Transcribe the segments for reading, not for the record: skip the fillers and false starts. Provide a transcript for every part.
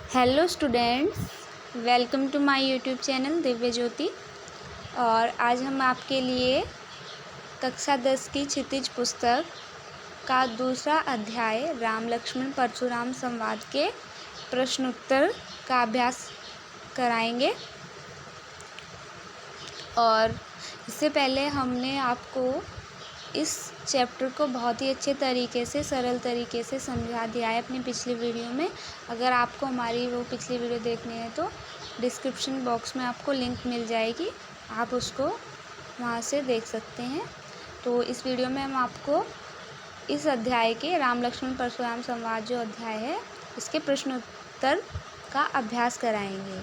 Hello students, welcome to my YouTube channel Divya Jyoti. और आज हम आपके लिए कक्षा 10 की क्षितिज पुस्तक का दूसरा अध्याय राम लक्ष्मण परशुराम संवाद के प्रश्नोत्तर का अभ्यास कराएंगे। और इससे पहले हमने आपको इस चैप्टर को बहुत ही अच्छे तरीके से, सरल तरीके से समझा दिया है अपनी पिछली वीडियो में। अगर आपको हमारी वो पिछली वीडियो देखनी है तो डिस्क्रिप्शन बॉक्स में आपको लिंक मिल जाएगी, आप उसको वहाँ से देख सकते हैं। तो इस वीडियो में हम आपको इस अध्याय के राम लक्ष्मण परशुराम संवाद जो अध्याय है इसके प्रश्नोत्तर का अभ्यास कराएंगे।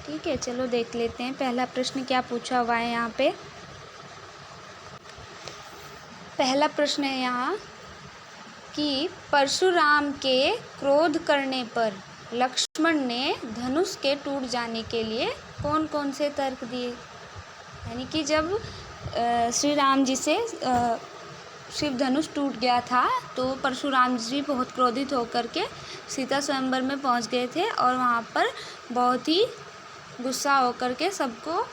ठीक है, चलो देख लेते हैं पहला प्रश्न क्या पूछा हुआ है यहाँ पे। पहला प्रश्न है यहाँ कि परशुराम के क्रोध करने पर लक्ष्मण ने धनुष के टूट जाने के लिए कौन कौन से तर्क दिए। यानी कि जब श्री राम जी से शिव धनुष टूट गया था तो परशुराम जी बहुत क्रोधित होकर के सीता स्वयंवर में पहुंच गए थे और वहाँ पर बहुत ही गुस्सा होकर के सबको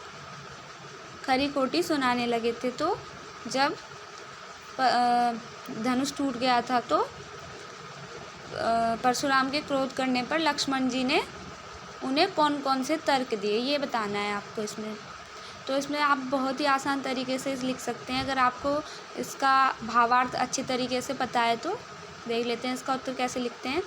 खरी खोटी सुनाने लगे थे। तो जब धनुष टूट गया था तो परशुराम के क्रोध करने पर लक्ष्मण जी ने उन्हें कौन कौन से तर्क दिए, ये बताना है आपको इसमें। तो इसमें आप बहुत ही आसान तरीके से लिख सकते हैं। अगर आपको इसका भावार्थ अच्छे तरीके से पता है तो देख लेते हैं इसका उत्तर कैसे लिखते हैं।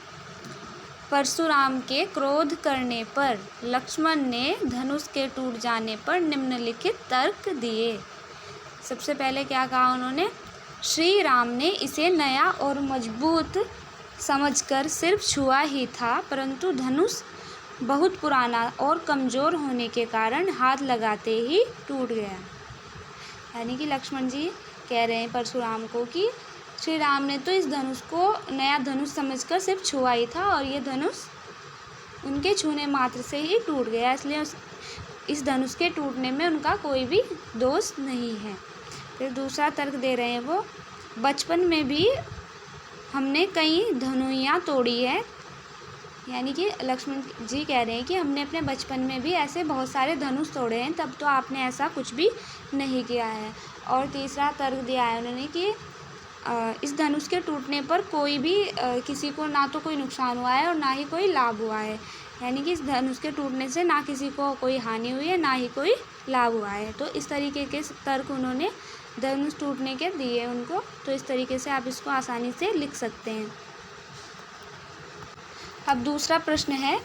परशुराम के क्रोध करने पर लक्ष्मण ने धनुष के टूट जाने पर निम्नलिखित तर्क दिए। सबसे पहले क्या कहा उन्होंने, श्री राम ने इसे नया और मजबूत समझकर सिर्फ छुआ ही था, परंतु धनुष बहुत पुराना और कमज़ोर होने के कारण हाथ लगाते ही टूट गया। यानी कि लक्ष्मण जी कह रहे हैं परशुराम को कि श्री राम ने तो इस धनुष को नया धनुष समझकर सिर्फ छुआ ही था और ये धनुष उनके छूने मात्र से ही टूट गया, इसलिए इस धनुष के टूटने में उनका कोई भी दोष नहीं है। फिर दूसरा तर्क दे रहे हैं वो, बचपन में भी हमने कई धनुइयाँ तोड़ी है। यानी कि लक्ष्मण जी कह रहे हैं कि हमने अपने बचपन में भी ऐसे बहुत सारे धनुष तोड़े हैं, तब तो आपने ऐसा कुछ भी नहीं किया है। और तीसरा तर्क दिया है उन्होंने कि इस धनुष के टूटने पर कोई भी किसी को ना तो कोई नुकसान हुआ है और ना ही कोई लाभ हुआ है। यानी कि इस धनुष के टूटने से ना किसी को कोई हानि हुई है ना ही कोई लाभ हुआ है। तो इस तरीके के तर्क उन्होंने धनुष टूटने के दिए उनको। तो इस तरीके से आप इसको आसानी से लिख सकते हैं। अब दूसरा प्रश्न है,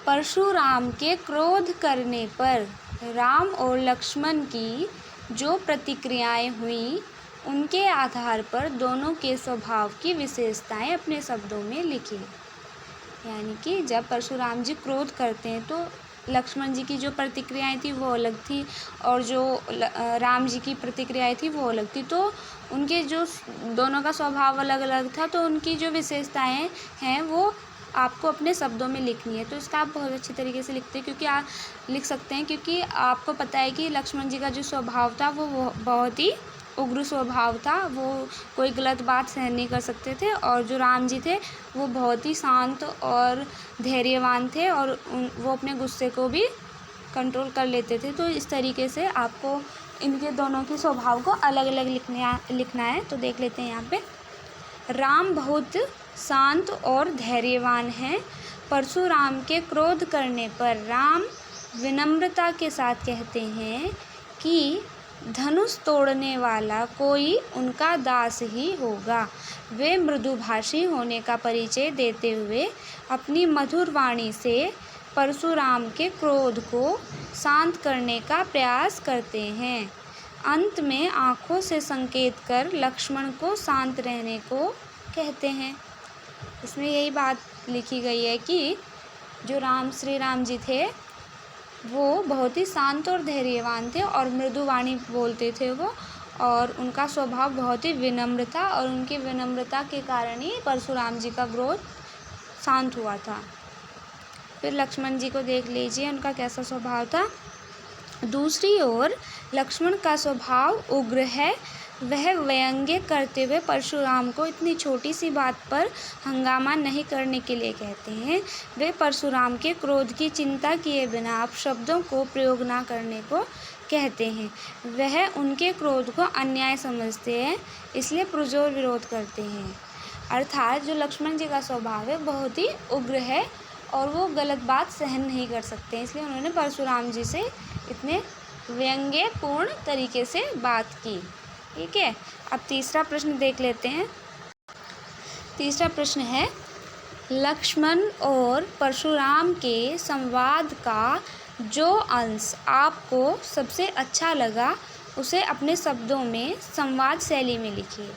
परशुराम के क्रोध करने पर राम और लक्ष्मण की जो प्रतिक्रियाएं हुई उनके आधार पर दोनों के स्वभाव की विशेषताएं अपने शब्दों में लिखिए। यानी कि जब परशुराम जी क्रोध करते हैं तो लक्ष्मण जी की जो प्रतिक्रियाएं थी वो अलग थी और जो राम जी की प्रतिक्रियाएं थी वो अलग थी। तो उनके जो दोनों का स्वभाव अलग अलग था, तो उनकी जो विशेषताएं हैं वो आपको अपने शब्दों में लिखनी है। तो इसका आप बहुत अच्छी तरीके से लिखते हैं क्योंकि आप लिख सकते हैं क्योंकि आपको पता है कि लक्ष्मण जी का जो स्वभाव था वो बहुत ही उग्र स्वभाव था, वो कोई गलत बात सहन नहीं कर सकते थे। और जो राम जी थे वो बहुत ही शांत और धैर्यवान थे और वो अपने गुस्से को भी कंट्रोल कर लेते थे। तो इस तरीके से आपको इनके दोनों के स्वभाव को अलग अलग लिखना है। तो देख लेते हैं यहाँ पे, राम बहुत शांत और धैर्यवान हैं। परशुराम के क्रोध करने पर राम विनम्रता के साथ कहते हैं कि धनुष तोड़ने वाला कोई उनका दास ही होगा। वे मृदुभाषी होने का परिचय देते हुए अपनी मधुर वाणी से परशुराम के क्रोध को शांत करने का प्रयास करते हैं। अंत में आँखों से संकेत कर लक्ष्मण को शांत रहने को कहते हैं। इसमें यही बात लिखी गई है कि जो श्री राम जी थे वो बहुत ही शांत और धैर्यवान थे और मृदुवाणी बोलते थे वो, और उनका स्वभाव बहुत ही विनम्र था और उनकी विनम्रता के कारण ही परशुराम जी का क्रोध शांत हुआ था। फिर लक्ष्मण जी को देख लीजिए उनका कैसा स्वभाव था। दूसरी ओर लक्ष्मण का स्वभाव उग्र है। वह व्यंग्य करते हुए परशुराम को इतनी छोटी सी बात पर हंगामा नहीं करने के लिए कहते हैं। वे परशुराम के क्रोध की चिंता किए बिना अपशब्दों को प्रयोग न करने को कहते हैं। वह उनके क्रोध को अन्याय समझते हैं, इसलिए पुरजोर विरोध करते हैं। अर्थात जो लक्ष्मण जी का स्वभाव है बहुत ही उग्र है और वो गलत बात सहन नहीं कर सकते, इसलिए उन्होंने परशुराम जी से इतने व्यंग्यपूर्ण तरीके से बात की। ठीक है, अब तीसरा प्रश्न देख लेते हैं। तीसरा प्रश्न है, लक्ष्मण और परशुराम के संवाद का जो अंश आपको सबसे अच्छा लगा उसे अपने शब्दों में संवाद शैली में लिखिए।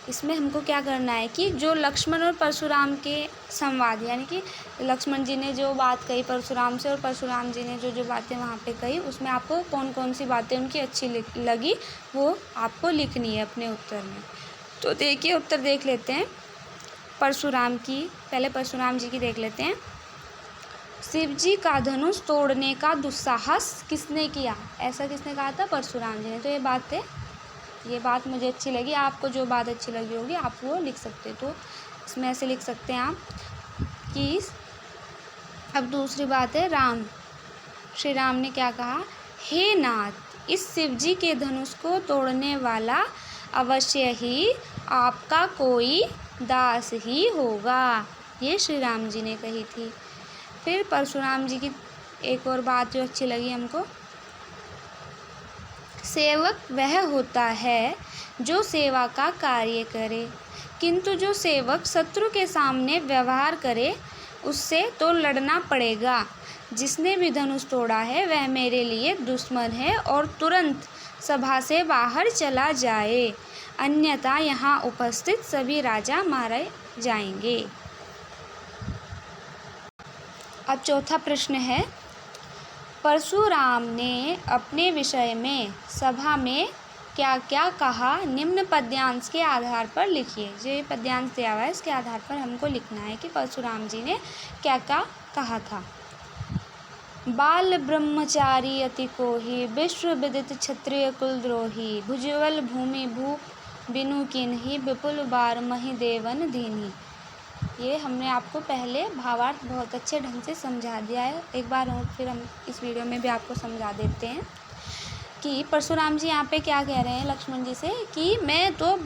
इसमें हमको क्या करना है कि जो लक्ष्मण और परशुराम के संवाद, यानी कि लक्ष्मण जी ने जो बात कही परशुराम से और परशुराम जी ने जो जो बातें वहाँ पे कही, उसमें आपको कौन कौन सी बातें उनकी अच्छी लगी वो आपको लिखनी है अपने उत्तर में। तो देखिए उत्तर देख लेते हैं परशुराम की। पहले परशुराम जी की देख लेते हैं। शिव जी का धनुष तोड़ने का दुस्साहस किसने किया? ऐसा किसने कहा था? परशुराम जी ने। तो ये बात मुझे अच्छी लगी। आपको जो बात अच्छी लगी होगी आप वो लिख सकते हो। तो इसमें ऐसे लिख सकते हैं आप कि अब दूसरी बात है, श्री राम ने क्या कहा? हे नाथ, इस शिवजी के धनुष को तोड़ने वाला अवश्य ही आपका कोई दास ही होगा। ये श्री राम जी ने कही थी। फिर परशुराम जी की एक और बात जो अच्छी लगी हमको, सेवक वह होता है जो सेवा का कार्य करे, किंतु जो सेवक शत्रु के सामने व्यवहार करे उससे तो लड़ना पड़ेगा। जिसने भी धनुष तोड़ा है वह मेरे लिए दुश्मन है और तुरंत सभा से बाहर चला जाए, अन्यथा यहाँ उपस्थित सभी राजा मारे जाएंगे। अब चौथा प्रश्न है, परशुराम ने अपने विषय में सभा में क्या क्या कहा? निम्न पद्यांश के आधार पर लिखिए। जो ये पद्यांश दिया हुआ है इसके आधार पर हमको लिखना है कि परशुराम जी ने क्या क्या कहा था। बाल ब्रह्मचारी अति कोहि, विश्व विदित क्षत्रिय कुलद्रोही, भुजबल भूमि भूप बिनु किन्ही, विपुल बार मही देवन दीन्ही। ये हमने आपको पहले भावार्थ बहुत अच्छे ढंग से समझा दिया है। एक बार और फिर हम इस वीडियो में भी आपको समझा देते हैं कि परशुराम जी यहाँ पे क्या कह रहे हैं लक्ष्मण जी से कि मैं तो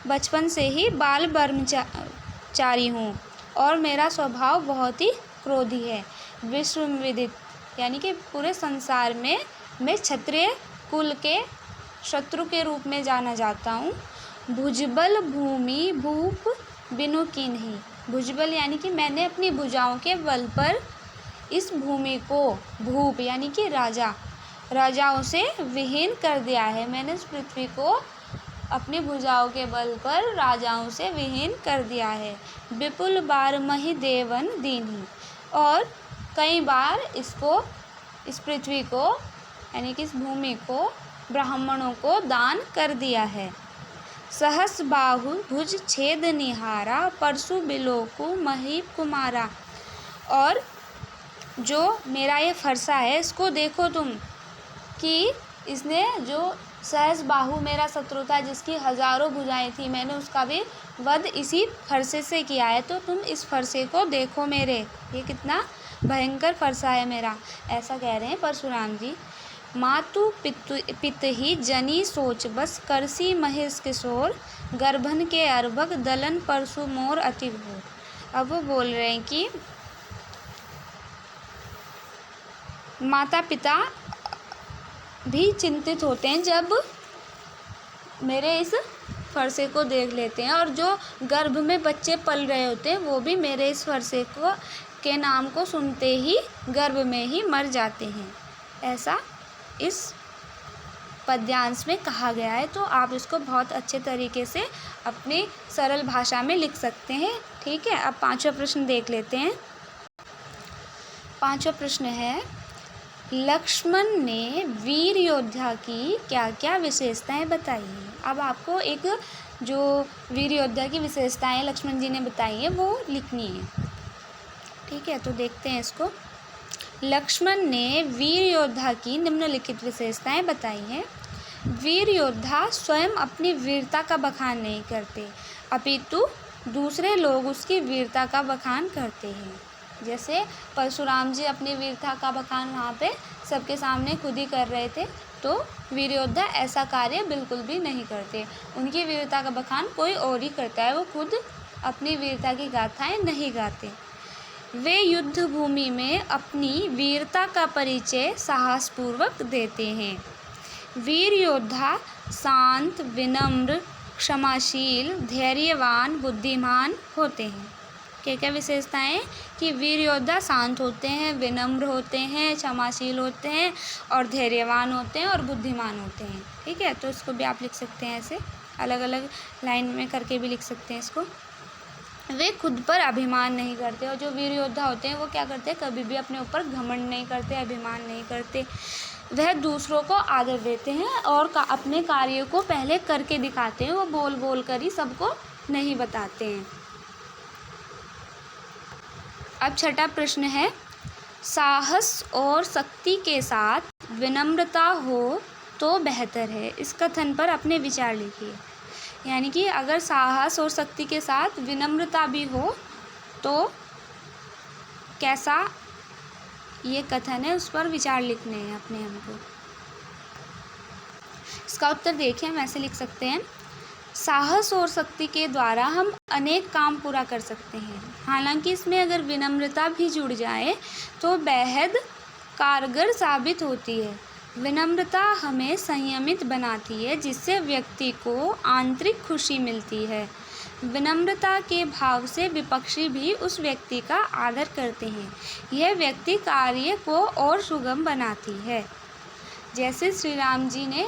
बचपन से ही बाल ब्रह्मचारी हूँ और मेरा स्वभाव बहुत ही क्रोधी है। विश्व विदित यानी कि पूरे संसार में मैं क्षत्रिय कुल के शत्रु के रूप में जाना जाता हूँ। भुजबल भूमि भूप बिनु किन्ही, भुजबल यानी कि मैंने अपनी भुजाओं के बल पर इस भूमि को, भूप यानी कि राजाओं से विहीन कर दिया है। मैंने इस पृथ्वी को अपनी भुजाओं के बल पर राजाओं से विहीन कर दिया है। विपुल बार मही देवन दीन्ही, और कई बार इस पृथ्वी को यानी कि इस भूमि को ब्राह्मणों को दान कर दिया है। सहस बाहु भुज छेद निहारा, परशु बिलोकु मही कुमारा, और जो मेरा ये फरसा है इसको देखो तुम कि इसने जो सहस बाहु मेरा शत्रु था जिसकी हजारों भुजाएं थी, मैंने उसका भी वध इसी फरसे से किया है। तो तुम इस फरसे को देखो मेरे, ये कितना भयंकर फरसा है मेरा, ऐसा कह रहे हैं परशुराम जी। मातु पित ही जनी सोच बस, करसी महेश किशोर, गर्भन के अर्भक दलन परशु मोर अति घोर। अब वो बोल रहे हैं कि माता पिता भी चिंतित होते हैं जब मेरे इस फरसे को देख लेते हैं, और जो गर्भ में बच्चे पल रहे होते हैं वो भी मेरे इस फरसे के नाम को सुनते ही गर्भ में ही मर जाते हैं। ऐसा इस पद्यांश में कहा गया है। तो आप इसको बहुत अच्छे तरीके से अपनी सरल भाषा में लिख सकते हैं। ठीक है, अब पांचवा प्रश्न देख लेते हैं। पांचवा प्रश्न है, लक्ष्मण ने वीर योद्धा की क्या क्या विशेषताएं बताई हैं? अब आपको एक जो वीर योद्धा की विशेषताएं लक्ष्मण जी ने बताई है वो लिखनी है। ठीक है, तो देखते हैं इसको। लक्ष्मण ने वीर योद्धा की निम्नलिखित विशेषताएं बताई हैं। वीर योद्धा स्वयं अपनी वीरता का बखान नहीं करते, अपितु दूसरे लोग उसकी वीरता का बखान करते हैं। जैसे परशुराम जी अपनी वीरता का बखान वहाँ पे सबके सामने खुद ही कर रहे थे, तो वीर योद्धा ऐसा कार्य बिल्कुल भी नहीं करते। उनकी वीरता का बखान कोई और ही करता है, वो खुद अपनी वीरता की गाथाएं नहीं गाते। वे युद्ध भूमि में अपनी वीरता का परिचय साहसपूर्वक देते हैं। वीर योद्धा शांत, विनम्र, क्षमाशील, धैर्यवान, बुद्धिमान होते हैं। क्या क्या विशेषताएं कि वीर योद्धा शांत होते हैं, विनम्र होते हैं, क्षमाशील होते हैं और धैर्यवान होते हैं और बुद्धिमान होते हैं। ठीक है, तो इसको भी आप लिख सकते हैं, ऐसे अलग अलग लाइन में करके भी लिख सकते हैं इसको। वे खुद पर अभिमान नहीं करते, और जो वीर योद्धा होते हैं वो क्या करते हैं, कभी भी अपने ऊपर घमंड नहीं करते, अभिमान नहीं करते। वह दूसरों को आदर देते हैं और अपने कार्य को पहले करके दिखाते हैं, वो बोल बोल कर ही सबको नहीं बताते हैं। अब छठा प्रश्न है, साहस और शक्ति के साथ विनम्रता हो तो बेहतर है। इस कथन पर अपने विचार लिखिए। यानी कि अगर साहस और शक्ति के साथ विनम्रता भी हो तो कैसा ये कथन है, उस पर विचार लिखने हैं अपने हमको। इसका उत्तर देखिए, हम ऐसे लिख सकते हैं, साहस और शक्ति के द्वारा हम अनेक काम पूरा कर सकते हैं। हालांकि इसमें अगर विनम्रता भी जुड़ जाए तो बेहद कारगर साबित होती है। विनम्रता हमें संयमित बनाती है, जिससे व्यक्ति को आंतरिक खुशी मिलती है। विनम्रता के भाव से विपक्षी भी उस व्यक्ति का आदर करते हैं। यह व्यक्ति कार्य को और सुगम बनाती है। जैसे श्री राम जी ने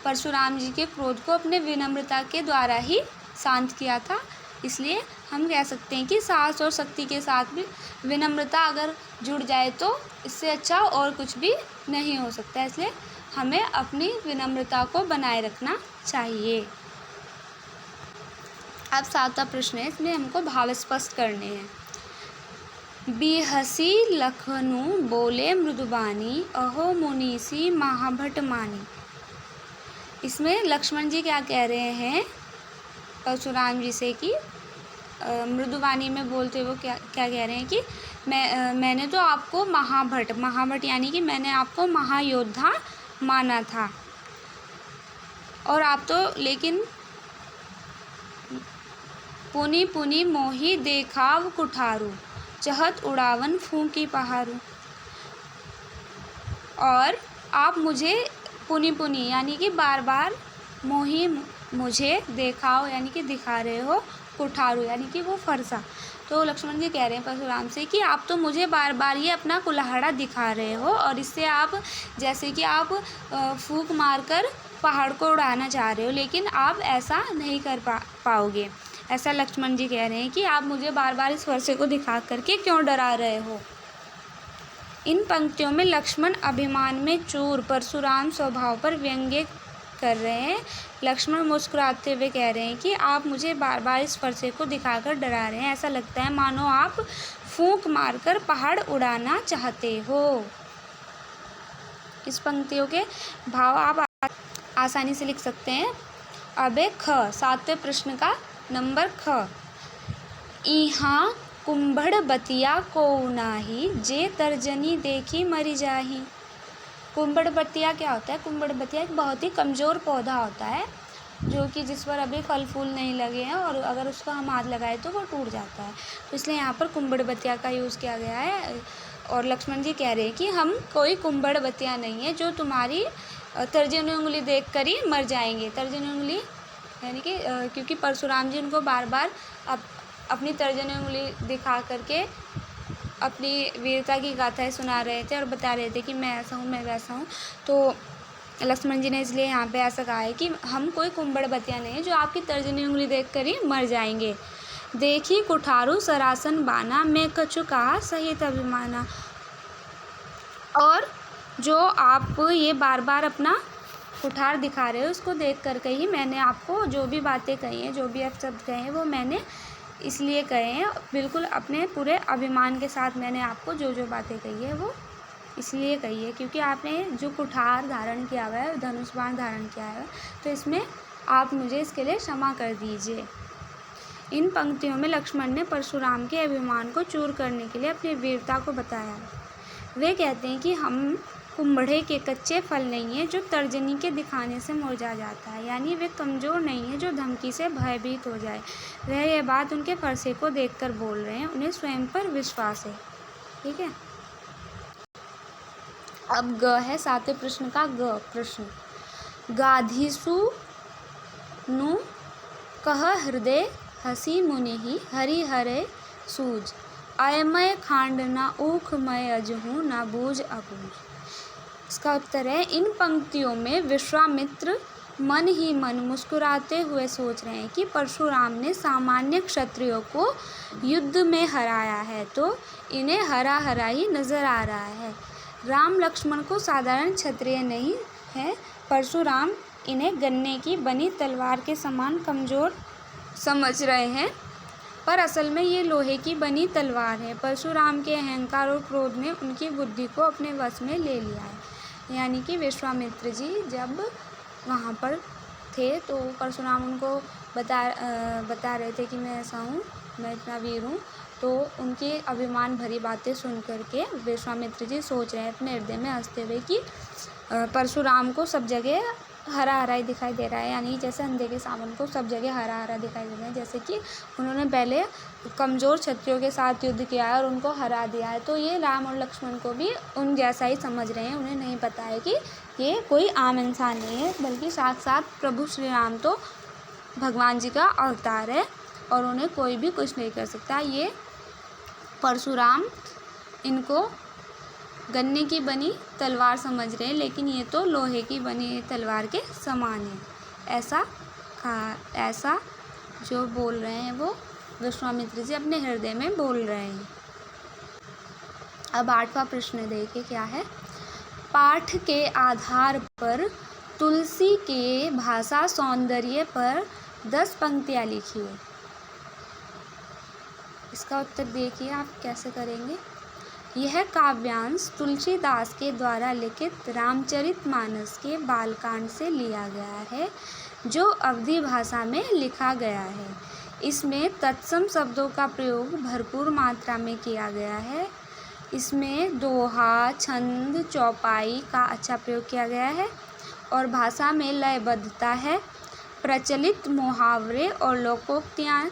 परशुराम जी के क्रोध को अपने विनम्रता के द्वारा ही शांत किया था, इसलिए हम कह सकते हैं कि साहस और शक्ति के साथ भी विनम्रता अगर जुड़ जाए तो इससे अच्छा और कुछ भी नहीं हो सकता। इसलिए हमें अपनी विनम्रता को बनाए रखना चाहिए। अब सातवां प्रश्न है, इसमें हमको भाव स्पष्ट करने हैं। बिहसी लखनू बोले मृदुबानी, अहो मुनीसी महाभट मानी। इसमें लक्ष्मण जी क्या कह रहे हैं परशुराम जी से कि मृदुवाणी में बोलते हुए क्या क्या कह रहे हैं कि मैंने तो आपको महाभट यानी कि मैंने आपको महायोद्धा माना था, और आप तो लेकिन पुनी पुनी मोही देखाव कुठारू, चहत उड़ावन फूंकी पहारू। और आप मुझे पुनी पुनी यानी कि बार बार मोही मुझे देखाओ यानी कि दिखा रहे हो, कुठारू यानी कि वो फरसा। तो लक्ष्मण जी कह रहे हैं परशुराम से कि आप तो मुझे बार बार ये अपना कुल्हाड़ा दिखा रहे हो, और इससे आप जैसे कि आप फूंक मारकर पहाड़ को उड़ाना चाह रहे हो, लेकिन आप ऐसा नहीं कर पाओगे। ऐसा लक्ष्मण जी कह रहे हैं कि आप मुझे बार बार इस फरसे को दिखा करके क्यों डरा रहे हो। इन पंक्तियों में लक्ष्मण अभिमान में चूर परशुराम स्वभाव पर व्यंग्य कर रहे हैं। लक्ष्मण मुस्कुराते हुए कह रहे हैं कि आप मुझे बार बार इस फरसे को दिखाकर डरा रहे हैं, ऐसा लगता है मानो आप फूंक मारकर पहाड़ उड़ाना चाहते हो। इस पंक्तियों के भाव आप आसानी से लिख सकते हैं। अब ख, सातवें प्रश्न का नंबर ख, इहाँ कुंभड़ बतिया को नाही, जे तर्जनी देखी मरी जाही। कुंभड़ बतिया क्या होता है? कुंभड़ बतिया एक बहुत ही कमज़ोर पौधा होता है, जो कि जिस पर अभी फल फूल नहीं लगे हैं, और अगर उसको हम हाथ लगाए तो वो टूट जाता है। तो इसलिए यहाँ पर कुंभड़ बतिया का यूज़ किया गया है। और लक्ष्मण जी कह रहे हैं कि हम कोई कुंभड़ बतिया नहीं है जो तुम्हारी तर्जनी उंगली देख कर ही मर जाएंगे। तर्जनी उंगली यानी कि क्योंकि परशुराम जी उनको बार बार अपनी तर्जनी उंगली दिखा करके अपनी वीरता की गाथाएं सुना रहे थे और बता रहे थे कि मैं ऐसा हूँ, मैं वैसा हूँ। तो लक्ष्मण जी ने इसलिए यहाँ पे ऐसा कहा है कि हम कोई कुंभड़ बतिया नहीं है जो आपकी तर्जनी उंगली देख कर ही मर जाएंगे। देखी कुठारू सरासन बाना, मैं कछु कहा सहित अभिमाना। और जो आप ये बार बार अपना कुठार दिखा रहे हो, उसको देख करके ही मैंने आपको जो भी बातें कही हैं, जो भी आप शब्द कहे हैं, वो मैंने इसलिए कहे हैं, बिल्कुल अपने पूरे अभिमान के साथ मैंने आपको जो जो बातें कही है वो इसलिए कही है क्योंकि आपने जो कुठार धारण किया हुआ है, धनुष बाण धारण किया है, तो इसमें आप मुझे इसके लिए क्षमा कर दीजिए। इन पंक्तियों में लक्ष्मण ने परशुराम के अभिमान को चूर करने के लिए अपनी वीरता को बताया। वे कहते हैं कि हम कुम्भड़े के कच्चे फल नहीं हैं जो तर्जनी के दिखाने से मुरझा जाता है, यानी वे कमज़ोर नहीं है जो धमकी से भयभीत हो जाए। वह यह बात उनके फरसे को देखकर बोल रहे हैं, उन्हें स्वयं पर विश्वास है। ठीक है, अब ग है 7वें प्रश्न का ग प्रश्न। गाधीसु नु कह हृदय हसी मुनि हरिहरे सूझ, अयमय खांड न ऊख मय अजहूँ न बूझ अबूझ। इसका उत्तर है, इन पंक्तियों में विश्वामित्र मन ही मन मुस्कुराते हुए सोच रहे हैं कि परशुराम ने सामान्य क्षत्रियों को युद्ध में हराया है, तो इन्हें हरा हरा ही नजर आ रहा है। राम लक्ष्मण को साधारण क्षत्रिय नहीं है, परशुराम इन्हें गन्ने की बनी तलवार के समान कमज़ोर समझ रहे हैं, पर असल में ये लोहे की बनी तलवार है। परशुराम के अहंकार और क्रोध ने उनकी बुद्धि को अपने वश में ले लिया है। यानी कि विश्वामित्र जी जब वहाँ पर थे तो परशुराम उनको बता रहे थे कि मैं ऐसा हूँ, मैं इतना वीर हूँ, तो उनके अभिमान भरी बातें सुन करके विश्वामित्र जी सोच रहे हैं अपने हृदय में हंसते हुए कि परशुराम को सब जगह हरा हरा ही दिखाई दे रहा है, यानी जैसे अंधे के सावन को सब जगह हरा हरा दिखाई दे रहा है, जैसे कि उन्होंने पहले कमज़ोर क्षत्रियों के साथ युद्ध किया है और उनको हरा दिया है, तो ये राम और लक्ष्मण को भी उन जैसा ही समझ रहे हैं। उन्हें नहीं पता है कि ये कोई आम इंसान नहीं है, बल्कि साक्षात प्रभु श्री राम तो भगवान जी का अवतार है और उन्हें कोई भी कुछ नहीं कर सकता। ये परशुराम इनको गन्ने की बनी तलवार समझ रहे हैं, लेकिन ये तो लोहे की बनी तलवार के समान है। ऐसा जो बोल रहे हैं वो विश्वामित्र जी अपने हृदय में बोल रहे हैं। अब 8वां प्रश्न देखिए क्या है। पाठ के आधार पर तुलसी के भाषा सौंदर्य पर 10 पंक्तियाँ लिखिए। इसका उत्तर देखिए आप कैसे करेंगे। यह काव्यांश तुलसीदास के द्वारा लिखित रामचरितमानस के बालकांड से लिया गया है, जो अवधी भाषा में लिखा गया है। इसमें तत्सम शब्दों का प्रयोग भरपूर मात्रा में किया गया है। इसमें दोहा, छंद, चौपाई का अच्छा प्रयोग किया गया है और भाषा में लयबद्धता है। प्रचलित मुहावरे और लोकोक्तियाँ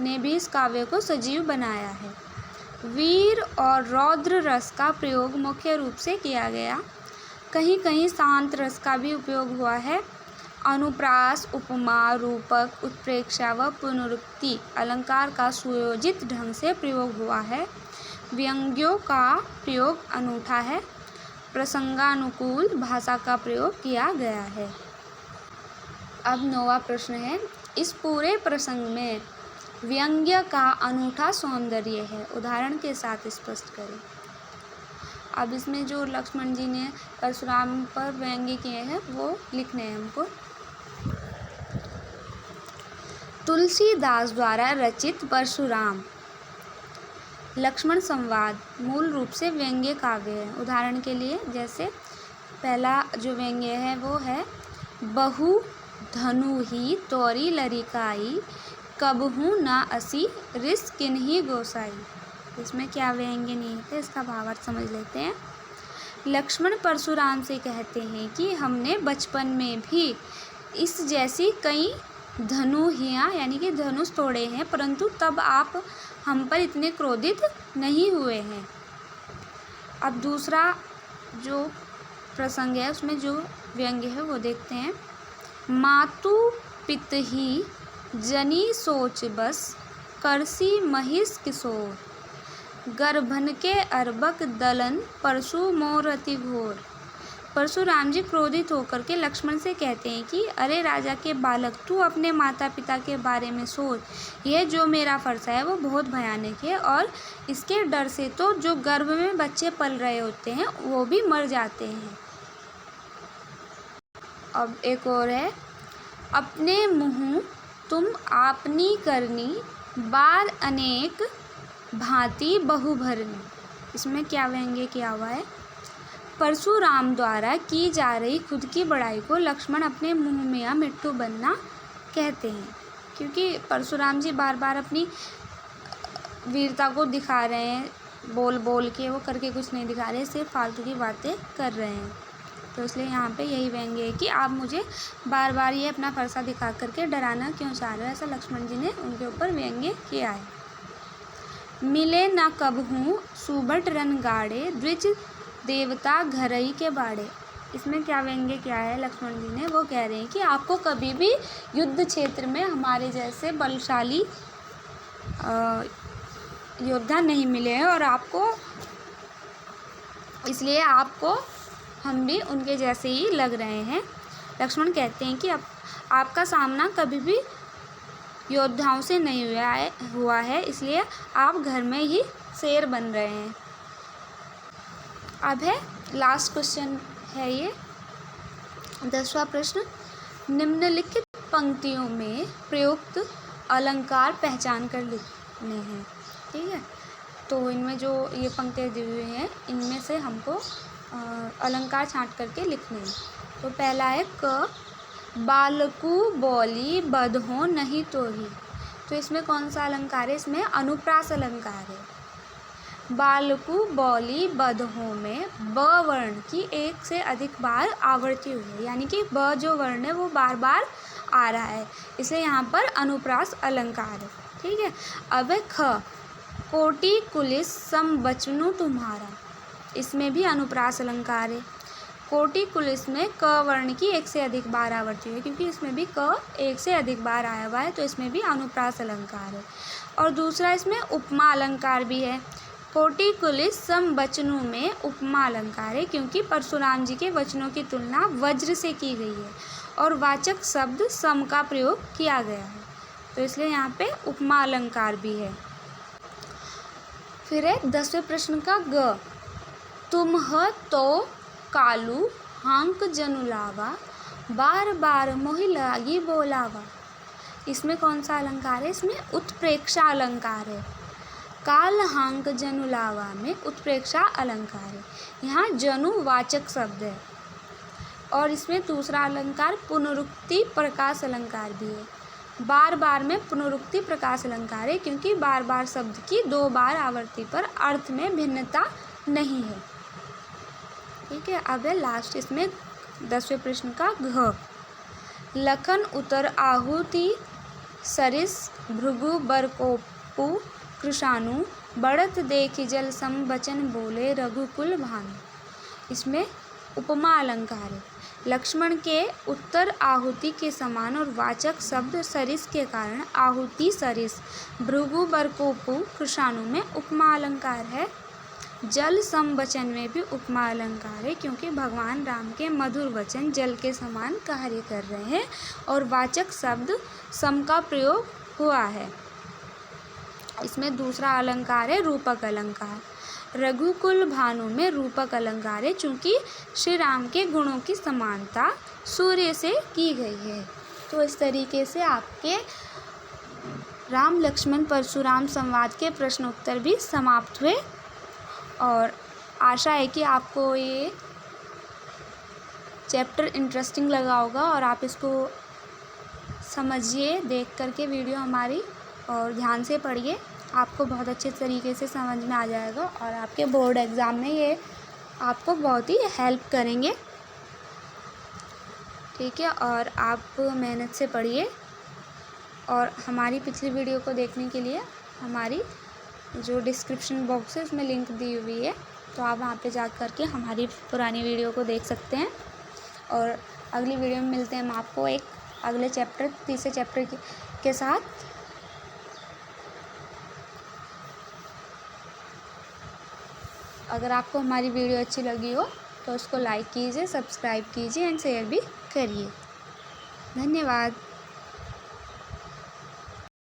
ने भी इस काव्य को सजीव बनाया है। वीर और रौद्र रस का प्रयोग मुख्य रूप से किया गया, कहीं कहीं शांत रस का भी उपयोग हुआ है। अनुप्रास, उपमा, रूपक, उत्प्रेक्षा व पुनरुक्ति अलंकार का सुयोजित ढंग से प्रयोग हुआ है। व्यंग्यों का प्रयोग अनूठा है। प्रसंगानुकूल भाषा का प्रयोग किया गया है। अब 9वां प्रश्न है। इस पूरे प्रसंग में व्यंग्य का अनूठा सौंदर्य है, उदाहरण के साथ स्पष्ट करें। अब इसमें जो लक्ष्मण जी ने परशुराम पर व्यंग्य किए हैं वो लिखने हैं हमको। तुलसीदास द्वारा रचित परशुराम लक्ष्मण संवाद मूल रूप से व्यंग्य काव्य है। उदाहरण के लिए जैसे पहला जो व्यंग्य है वो है, बहु धनु ही तोरी लरिकाई, कबहू न असी रिस किन्ही गोसाई। इसमें क्या व्यंग्य नहीं है, इसका भावार्थ समझ लेते हैं। लक्ष्मण परशुराम से कहते हैं कि हमने बचपन में भी इस जैसी कई धनुहियाँ यानी कि धनुष तोड़े हैं, परंतु तब आप हम पर इतने क्रोधित नहीं हुए हैं। अब दूसरा जो प्रसंग है उसमें जो व्यंग्य है वो देखते हैं। मातु पितही जनी सोच बस, करसी महिष किशोर, गर्भन के अर्बक दलन, परशु मोर अति घोर। परशुराम जी क्रोधित होकर के लक्ष्मण से कहते हैं कि अरे राजा के बालक, तू अपने माता पिता के बारे में सोच। यह जो मेरा फरसा है वो बहुत भयानक है और इसके डर से तो जो गर्भ में बच्चे पल रहे होते हैं वो भी मर जाते हैं। अब एक और है, अपने मुँह तुम आपनी करनी, बार अनेक भांति बहु भरनी। इसमें क्या व्यंग्य किया हुआ है। परशुराम द्वारा की जा रही खुद की बड़ाई को लक्ष्मण अपने मुँह में मिट्ठू बनना कहते हैं, क्योंकि परशुराम जी बार बार अपनी वीरता को दिखा रहे हैं, बोल बोल के, वो करके कुछ नहीं दिखा रहे, सिर्फ फालतू की बातें कर रहे हैं। तो इसलिए यहाँ पे यही व्यंग्य है कि आप मुझे बार बार ये अपना फरसा दिखा करके डराना क्यों चाह रहे हो, ऐसा लक्ष्मण जी ने उनके ऊपर व्यंग्य किया है। मिले न कबहूँ सुबट रन गाड़े, द्विज देवता घरई के बाड़े। इसमें क्या व्यंग्य क्या है लक्ष्मण जी ने, वो कह रहे हैं कि आपको कभी भी युद्ध क्षेत्र में हमारे जैसे बलशाली योद्धा नहीं मिले हैं, और आपको इसलिए आपको हम भी उनके जैसे ही लग रहे हैं। लक्ष्मण कहते हैं कि आपका सामना कभी भी योद्धाओं से नहीं हुआ है, इसलिए आप घर में ही शेर बन रहे हैं। अब है लास्ट क्वेश्चन है ये 10वां प्रश्न। निम्नलिखित पंक्तियों में प्रयुक्त अलंकार पहचान कर लिखने हैं। ठीक है, तो इनमें जो ये पंक्तियाँ दी हुई हैं इनमें से हमको अलंकार छांट करके लिखने हैं। तो पहला है क, बालकू बोली बधो नहीं तो ही। तो इसमें कौन सा अलंकार है, इसमें अनुप्रास अलंकार है। बालकू बोली बधो में ब वर्ण की एक से अधिक बार आवृत्ति हुई है, यानी कि ब जो वर्ण है वो बार बार आ रहा है, इसलिए यहाँ पर अनुप्रास अलंकार है। ठीक है, अब है ख, कोटि कुलिस सम बचनु तुम्हारा। इसमें भी अनुप्रास अलंकार है। कोटि कुलिस में क वर्ण की एक से अधिक बार आवृत्ति है, क्योंकि इसमें भी क एक से अधिक बार आया हुआ है, तो इसमें भी अनुप्रास अलंकार है। और दूसरा इसमें उपमा अलंकार भी है। कोटि कुलिस सम वचनों में उपमा अलंकार है, क्योंकि परशुराम जी के वचनों की तुलना वज्र से की गई है और वाचक शब्द सम का प्रयोग किया गया है, तो इसलिए यहाँ पे उपमा अलंकार भी है। फिर है 10वें प्रश्न का ग, तुम्ह तो कालू हांक जनुलावा, बार बार मोहि लागी बोलावा। इसमें कौन सा अलंकार है, इसमें उत्प्रेक्षा अलंकार है। काल हांक जनुलावा में उत्प्रेक्षा अलंकार है। यहाँ जनु वाचक शब्द है। और इसमें दूसरा अलंकार पुनरुक्ति प्रकाश अलंकार भी है। बार बार में पुनरुक्ति प्रकाश अलंकार है, क्योंकि बार बार शब्द की 2 बार आवृत्ति पर अर्थ में भिन्नता नहीं है। ठीक है, अब है लास्ट इसमें 10वें प्रश्न का घ, लखन उतर आहुति सरिस भृगु बरकोपु कृषाणु, बढ़त देखि जल सम बचन बोले रघुकुल भानु। इसमें उपमा अलंकार है। लक्ष्मण के उत्तर आहुति के समान और वाचक शब्द सरिस के कारण आहुति सरिस, भृगु बरकोपु कृषाणु में उपमा अलंकार है। जल सम वचन में भी उपमा अलंकार है, क्योंकि भगवान राम के मधुर वचन जल के समान कार्य कर रहे हैं और वाचक शब्द सम का प्रयोग हुआ है। इसमें दूसरा अलंकार है रूपक अलंकार। रघुकुल भानु में रूपक अलंकार है, चूँकि श्री राम के गुणों की समानता सूर्य से की गई है। तो इस तरीके से आपके राम लक्ष्मण परशुराम संवाद के प्रश्न उत्तर भी समाप्त हुए, और आशा है कि आपको ये चैप्टर इंटरेस्टिंग लगा होगा और आप इसको समझिए देख करके वीडियो हमारी, और ध्यान से पढ़िए, आपको बहुत अच्छे तरीके से समझ में आ जाएगा और आपके बोर्ड एग्ज़ाम में ये आपको बहुत ही हेल्प करेंगे। ठीक है, और आप मेहनत से पढ़िए, और हमारी पिछली वीडियो को देखने के लिए हमारी जो डिस्क्रिप्शन बॉक्स है उसमें लिंक दी हुई है, तो आप वहाँ पे जा कर के हमारी पुरानी वीडियो को देख सकते हैं। और अगली वीडियो में मिलते हैं हम आपको एक अगले चैप्टर, तीसरे चैप्टर के साथ। अगर आपको हमारी वीडियो अच्छी लगी हो तो उसको लाइक कीजिए, सब्सक्राइब कीजिए एंड शेयर भी करिए। धन्यवाद।